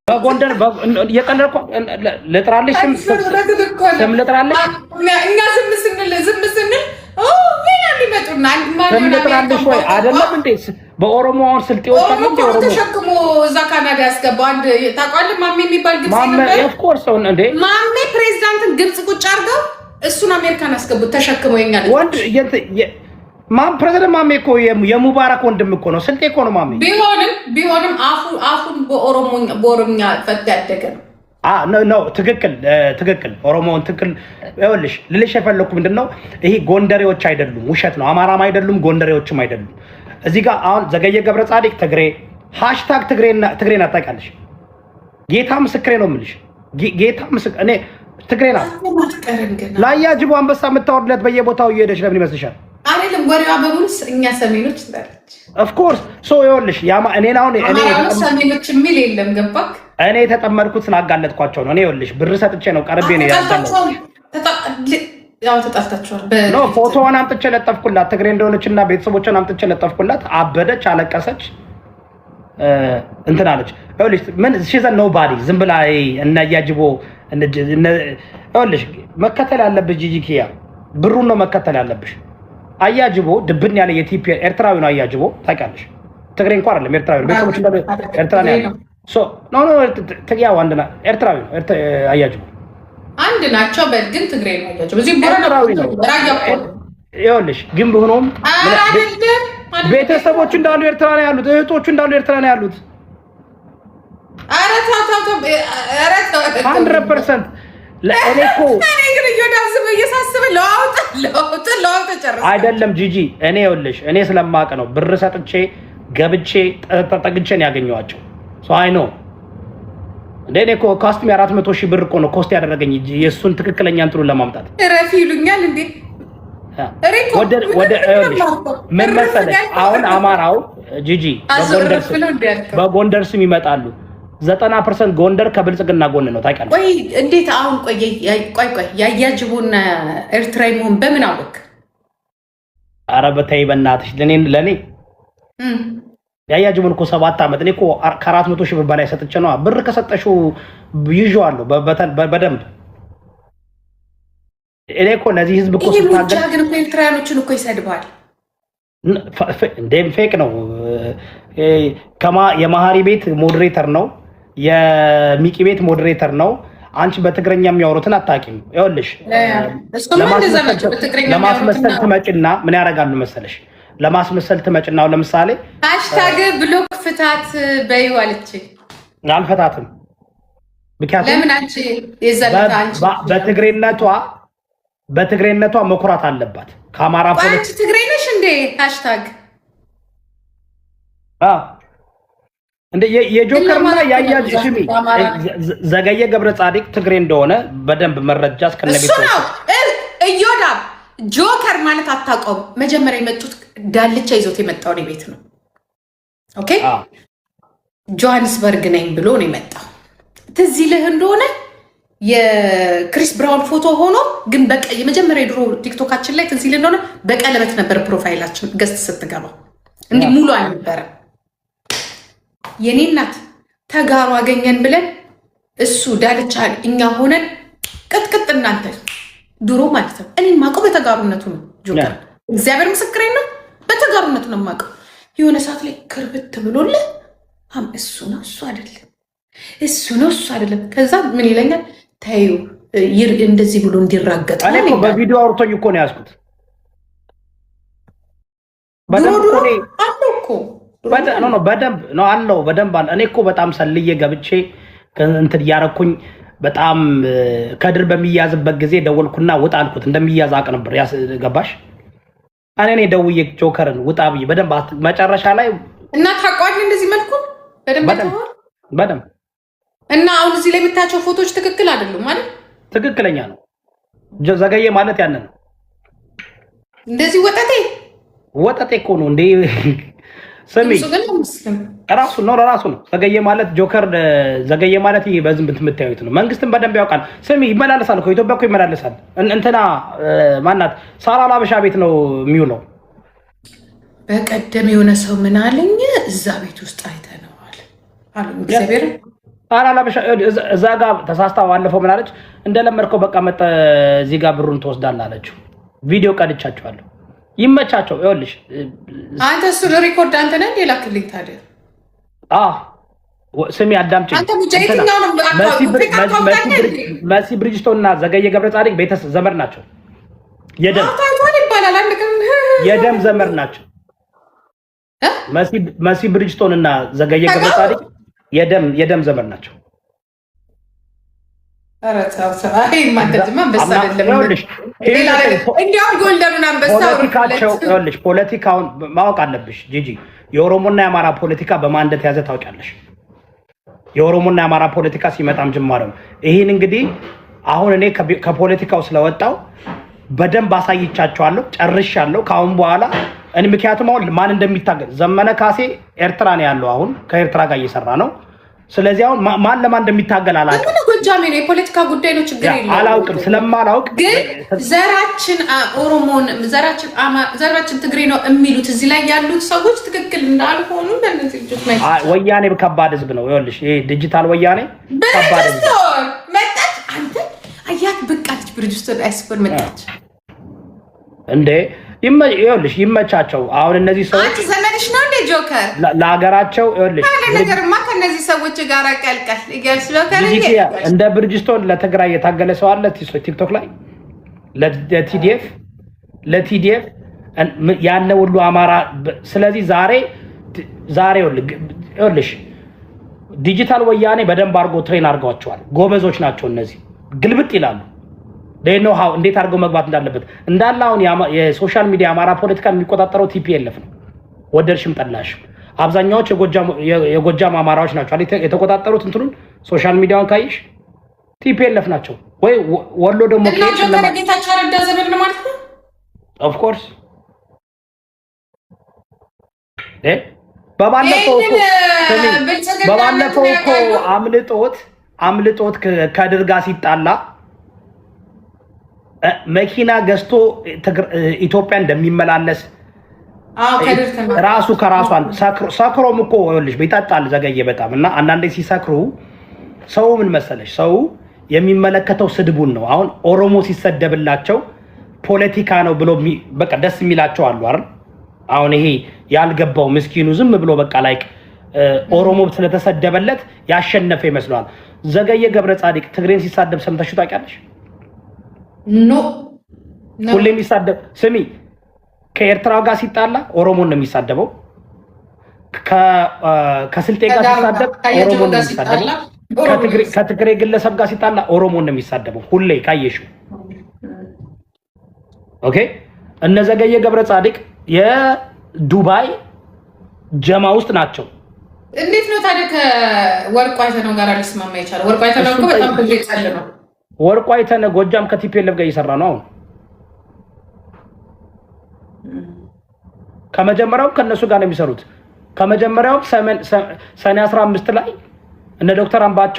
በጎንደር የቀለልኩ ለጥራለሽ ስም ለጥራለሽ እኛ ዝም ስንል ሌላ ሊመጡና ለጥራለሽ ወይ አይደለም እንዴ? በኦሮሞ አሁን ስልጤዎች አሉ እንዴ? ኦሮሞ ተሸክሞ እዛ ካናዳ ያስገባው አንድ ታውቃለህ? ማሜ የሚባል ግብጽ ነበር። ማሜ ኦፍ ኮርስ እንዴ ማሜ ፕሬዝዳንትን ግብጽ ቁጭ አድርገው እሱን አሜሪካን አስገቡት ተሸክመው ይኛል ወንድ ፕሬዝዳንት ማሜ እኮ የሙባረክ ወንድም እኮ ነው። ስልጤ እኮ ነው ማሜ። ቢሆንም አፉን በኦሮሞኛ ፈት ያደገ ነው። ነው ትክክል ኦሮሞውን ትክክል ይኸውልሽ ልልሽ የፈለኩ ምንድነው ይሄ ጎንደሬዎች አይደሉም፣ ውሸት ነው። አማራም አይደሉም፣ ጎንደሬዎችም አይደሉም። እዚህ ጋር አሁን ዘገየ ገብረ ጻዲቅ ትግሬ ሃሽታግ ትግሬን አታውቂያለሽ? ጌታ ምስክሬ ነው የምልሽ። ጌታ ምስክሬ እኔ ትግሬ ናት። ላያጅቡ አንበሳ የምታወርድለት በየቦታው እየሄደች ለምን ይመስልሻል? አይደለም ወሬዋ በሙሉስ እኛ ሰሜኖች እንዳለች ኦፍ ኮርስ ሶ ይኸውልሽ እኔ ሰሜኖች የሚል የለም ገባክ? እኔ የተጠመድኩት ስላጋለጥኳቸው ነው። እኔ ይኸውልሽ ብር ሰጥቼ ነው ቀርቤ ነው ያው ተጣልታችኋል። ኖ ፎቶዋን አምጥቼ ለጠፍኩላት ትግሬ እንደሆነችና ቤተሰቦቿን አምጥቼ ለጠፍኩላት። አበደች፣ አለቀሰች፣ እንትን አለች። ይኸውልሽ ምን ሺዘ ኖባዲ ዝም ብላ እና ያጅቦ ይኸውልሽ መከተል ያለብሽ ጂጂኪያ ብሩን ነው መከተል ያለብሽ። አያጅቦ ድብን ያለ የቲፒ ኤርትራዊ ነው። አያጅቦ ታውቂያለሽ? ትግሬ እንኳን አይደለም ኤርትራዊ ነው። ቤተሰቦች እንደ ኤርትራ ነው ያለው። ሶ ኖ ትግያው አንደና ኤርትራዊ ነው። አያጅቦ አንድ ናቸው። በግን ትግሬ ነው ያያጅቦ እዚህ ኤርትራዊ ነው። ይኸውልሽ ግን ቢሆንም ቤተሰቦች እንዳሉ ኤርትራ ነው ያሉት፣ እህቶቹ እንዳሉ ኤርትራ ነው ያሉት። ኧረ ተው 100% ለእኔ እኮ አይደለም ጂጂ እኔ ይኸውልሽ እኔ ስለማውቅ ነው ብር ሰጥቼ ገብቼ ተጠግቼ ነው ያገኘኋቸው። ሶ አይ ኖ እንዴ እኔ እኮ ኮስት 400,000 ብር እኮ ነው ኮስት ያደረገኝ የእሱን ትክክለኛ እንትኑን ለማምጣት። እረፍ ይሉኛል እንዴ ወደ ምን መሰለሽ አሁን አማራው ጂጂ በጎንደር ስም ይመጣሉ። 90% ጎንደር ከብልጽግና ጎን ነው ታውቂያለሽ? ቆይ እንዴት አሁን ቆይ ያያጅቡና ኤርትራዊ መሆን በምን አወቅ? ኧረ በተይ በእናትሽ ለኔ ያያጅቡን እኮ 7 ዓመት እኔ እኮ ከ400,000 ብር በላይ ሰጥቼ ነው። ብር ከሰጠሽው ይዤዋለሁ በደንብ። እኔ እኮ ለዚህ ህዝብ እኮ ስታገል ግን እኮ ኤርትራኖችን እኮ ይሰድባል። እንደም ፌክ ነው። የማሃሪ ቤት ሞዴሬተር ነው፣ የሚቂ ቤት ሞዴሬተር ነው። አንቺ በትግረኛ የሚያወሩትን አታውቂም። ይኸውልሽ ለማስመሰል ትመጭና ምን ያደርጋሉ መሰለሽ? ለማስመሰል ትመጭና ለምሳሌ ሃሽታግ ብሎክ ፍታት በይው አለች። አልፈታትም። ምክንያቱም ለምን አንቺ የዘለታ አንቺ በትግሬነቷ መኩራት አለባት። ከአማራ አንቺ ትግሬ ነሽ እንዴ? ሃሽታግ እንደ የጆከርና ያያጅ ሽሚ ዘገየ ገብረ ጻዲቅ ትግሬ እንደሆነ በደንብ መረጃ እስከነቤት ነው። እዮዳ ጆከር ማለት አታውቀውም። መጀመሪያ የመጡት ዳልቻ ይዞት የመጣው ነው ቤት ነው። ኦኬ ጆሃንስበርግ ነኝ ብሎ ነው የመጣው። ትዝ ይልህ እንደሆነ የክሪስ ብራውን ፎቶ ሆኖ ግን የመጀመሪያ የድሮ ቲክቶካችን ላይ ትዝ ይልህ እንደሆነ በቀለበት ነበር ፕሮፋይላችን ገስት ስትገባ እንዲህ ሙሉ አልነበረም። የኔ እናት ተጋሩ አገኘን ብለን እሱ ዳልቻ እኛ ሆነን ቅጥቅጥ እናንተ ድሮ ማለት ነው። እኔ የማውቀው በተጋሩነቱ ነው። ጆከር እግዚአብሔር ምስክሬ ነው። በተጋሩነቱ ነው የማውቀው። የሆነ ሰዓት ላይ ክርብት ብሎልህ እሱ ነው እሱ አይደለም። ከዛ ምን ይለኛል ታዩ እንደዚህ ብሎ እንዲራገጥ እኔ በቪዲዮ አውርቶኝ እኮ ነው ያዝኩት። በደንብ ነው አለው። በደንብ እኔ እኮ በጣም ሰልዬ ገብቼ እንትን እያረኩኝ በጣም ከድር በሚያዝበት ጊዜ ደወልኩና ውጣ አልኩት። እንደሚያዝ አውቅ ነበር። ገባሽ? እኔ ደውዬ ጆከርን ውጣ ብዬ በደንብ መጨረሻ ላይ እና ታውቀዋለህ እንደዚህ መልኩ በደንብ እና አሁን እዚህ ላይ የምታቸው ፎቶዎች ትክክል አይደሉም ማለት ትክክለኛ ነው። ዘገየ ማለት ያንን ነው። እንደዚህ ወጠጤ እኮ ነው እንዴ? ስሚ ራሱ ነው ዘገየ ማለት ጆከር ዘገየ ማለት ይሄ በዝም የምታዩት ነው። መንግስትን በደንብ ያውቃል። ስሚ ይመላለሳል እኮ ኢትዮጵያ እኮ ይመላለሳል። እንትና ማናት ሳራ ላበሻ ቤት ነው የሚውለው። በቀደም የሆነ ሰው ምን አለኝ እዛ ቤት ውስጥ አይተነዋል አሉ። እግዚአብሔር አላላበሻ እዛ ጋር ተሳስታ ባለፈው ምን አለች? እንደለመድከው በቃ መጣ እዚህ ጋር ብሩን ትወስዳለህ አለችው። ቪዲዮ ቀድቻቸዋለሁ። ይመቻቸው። ይኸውልሽ አንተ እሱ ሪኮርድ አንተ ነህ እንዴ ላክልኝ ታዲያ? ስሚ አዳምጪኝ። አንተ ሙጃሂድኛው ነው መሲ ብሪጅስቶን እና ዘገየ ገብረ ጻዲቅ ቤተሰብ ዘመድ ናቸው። የደም ዘመድ ናቸው። መሲ ብሪጅስቶን እና ዘገየ ገብረ ጻዲቅ የደም ዘመድ ናቸው። ፖለቲካውን ማወቅ አለብሽ ጂጂ። የኦሮሞና የአማራ ፖለቲካ በማን እንደተያዘ ታውቂያለሽ? የኦሮሞና የአማራ ፖለቲካ ሲመጣም ጅማሬው ይህን እንግዲህ አሁን እኔ ከፖለቲካው ስለወጣው በደንብ አሳይቻቸዋለሁ፣ ጨርሻለሁ። ከአሁን በኋላ እኔ ምክንያቱም አሁን ማን እንደሚታገል ዘመነ ካሴ ኤርትራ ነው ያለው፣ አሁን ከኤርትራ ጋር እየሰራ ነው። ስለዚህ አሁን ማን ለማን እንደሚታገል አላውቅም። ጎጃሜ ነው፣ የፖለቲካ ጉዳይ ነው፣ ችግር የለውም። አላውቅም፣ ስለማላውቅ ግን ዘራችን ኦሮሞን ዘራችን ትግሬ ነው የሚሉት እዚህ ላይ ያሉት ሰዎች ትክክል እንዳልሆኑ በእነዚህ ልጆች ላይ ወያኔ ከባድ ህዝብ ነው። ይኸውልሽ ይሄ ዲጂታል ወያኔ ከባድ ህዝብ መጣች። አንተ አያት በቃች። ብሪጅስቶን አይስበር መጣች እንዴ! ይኸውልሽ ይመቻቸው። አሁን እነዚህ ሰዎች አንቺ ዘመንሽ ነው እንደ ጆከር ለሀገራቸው ይኸውልሽ ነገርማ ከነዚህ ሰዎች ጋር ቀልቀል ይገልጽ ጆከር እንደ ብሪጅስቶን ለትግራይ የታገለ ሰው አለ ቲክቶክ ላይ ለቲዲኤፍ ያነ ሁሉ አማራ። ስለዚህ ዛሬ ይኸውልሽ ዲጂታል ወያኔ በደንብ አድርጎ ትሬን አድርገዋቸዋል። ጎበዞች ናቸው እነዚህ። ግልብጥ ይላሉ። ኖ ሃው እንዴት አድርገው መግባት እንዳለበት እንዳለ። አሁን የሶሻል ሚዲያ አማራ ፖለቲካ የሚቆጣጠረው ቲፒኤልኤፍ ነው። ወደድሽም ጠላሽም አብዛኛዎች የጎጃም አማራዎች ናቸው የተቆጣጠሩት። እንትኑን ሶሻል ሚዲያውን ካይሽ ቲፒኤልኤፍ ናቸው። ወይ ወሎ ደግሞ ጌታቸው ረዳ ዘመድ ነው ማለት ነው። ኦፍ ኮርስ በባለፈው እኮ አምልጦት ከድር ጋር ሲጣላ መኪና ገዝቶ ኢትዮጵያ እንደሚመላለስ ራሱ ከራሷን ሰክሮም እኮ ይኸውልሽ ይጠጣል ዘገየ በጣም። እና አንዳንዴ ሲሰክሩ ሰው ምን መሰለሽ ሰው የሚመለከተው ስድቡን ነው። አሁን ኦሮሞ ሲሰደብላቸው ፖለቲካ ነው ብሎ በቃ ደስ የሚላቸው አሉ አይደል? አሁን ይሄ ያልገባው ምስኪኑ ዝም ብሎ በቃ ላይክ ኦሮሞ ስለተሰደበለት ያሸነፈ ይመስለዋል። ዘገየ ገብረ ጻዲቅ ትግሬን ሲሳደብ ሰምተሽ ታውቂያለሽ? ኖ ሁሌ የሚሳደብ ስሚ፣ ከኤርትራ ጋር ሲጣላ ኦሮሞን ነው የሚሳደበው። ከስልጤ ጋር ሲሳደብ ኦሮሞን ነው የሚሳደበው። ከትግሬ ግለሰብ ጋር ሲጣላ ኦሮሞን ነው የሚሳደበው። ሁሌ ካየሽው ኦኬ። እነ ዘገየ ገብረ ጻዲቅ የዱባይ ጀማ ውስጥ ናቸው። እንዴት ነው ታዲያ ከወርቁ አይተነው ጋር ሊስማማ የቻለው? ወርቁ አይተነው እኮ በጣም ትልቅ ቀል ነው። ወርቁ አይተነው ጎጃም ከቲፒኤልኤፍ ጋር እየሰራ ነው አሁን። ከመጀመሪያው ከነሱ ጋር ነው የሚሰሩት። ከመጀመሪያው ሰኔ 15 ላይ እነ ዶክተር አምባቸው